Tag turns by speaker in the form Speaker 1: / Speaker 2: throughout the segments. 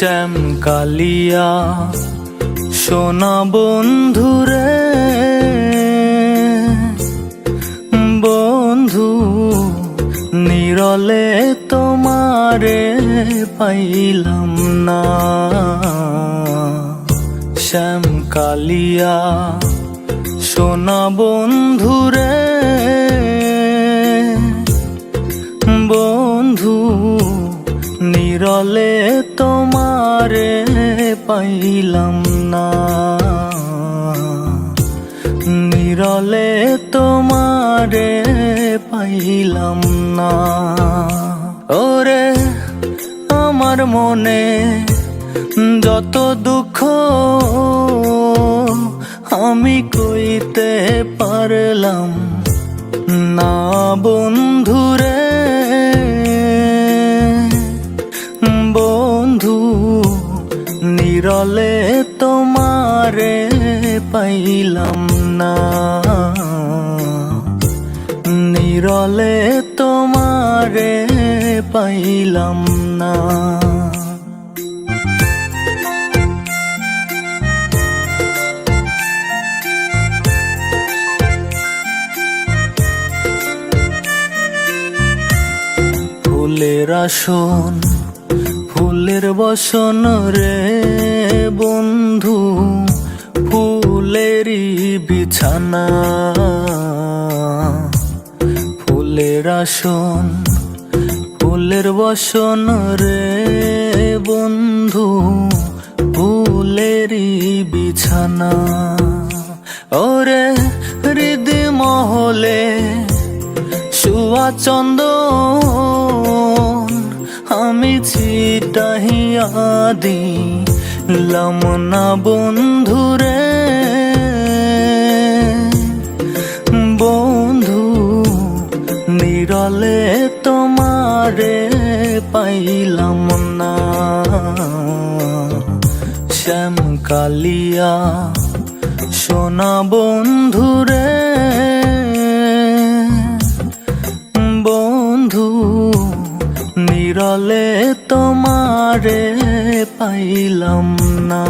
Speaker 1: শ্যাম কালিয়া সোনা বন্ধুরে, বন্ধু নিরলে তোমারে পাইলাম না। শ্যাম কালিয়া সোনা বন্ধুরে, বন্ধু নিরলে তোমারে পাইলাম না, নিরলে তোমারে পাইলাম না। ওরে আমার মনে যত দুঃখ আমি কইতে পারলাম না বন্ধুরে, বন্ধু নিরলে তোমারে পাইলাম না, নিরলে তোমারে পাইলাম না। ফুলের আসন ফুলের বসন রে বন্ধু, ফুলেরই বিছানা। ফুলের আসন ফুলের বসন রে বন্ধু, ফুলেরই বিছানা। ওরে হৃদি মহলে শুয়া চন্দন আমি ছিটাহিয়া দিলাম না বন্ধুরে, বন্ধু নিরলে তোমারে পাইলাম না। শ্যাম কালিয়া সোনা বন্ধুরে, বন্ধু নিরলে তোমারে পাইলাম না,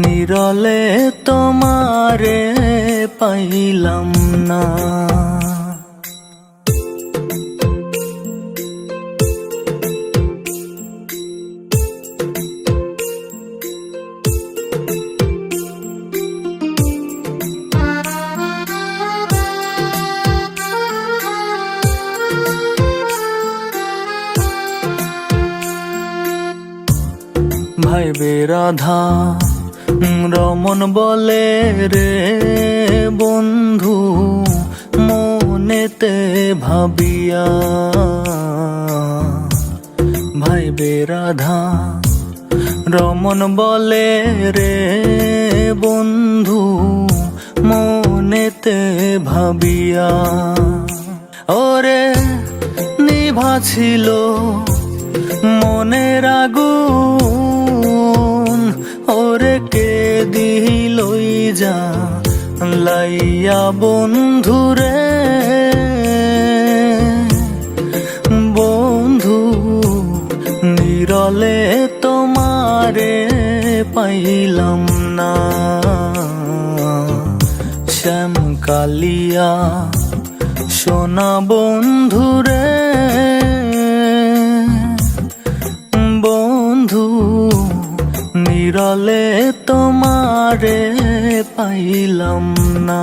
Speaker 1: নিরলে তোমারে পাইলাম না। ভাইবে রাধা রমন বলে রে বন্ধু মনেতে ভাবিয়া, ভাইবে রাধা রমন বলে রে বন্ধু মনেতে ভাবিয়া। ওরে নিভা ছিল মনের আগুন, ওরে কে দিলই যা লাইয়া বন্ধুরে, বন্ধু নিরলে তোমারে পাইলাম না। শ্যাম কালিয়া সোনা বন্ধুরে, বন্ধু নিরলে তোমারে পাইলাম না,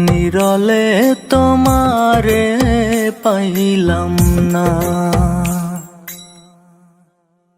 Speaker 1: নিরলে তোমারে পাইলাম না।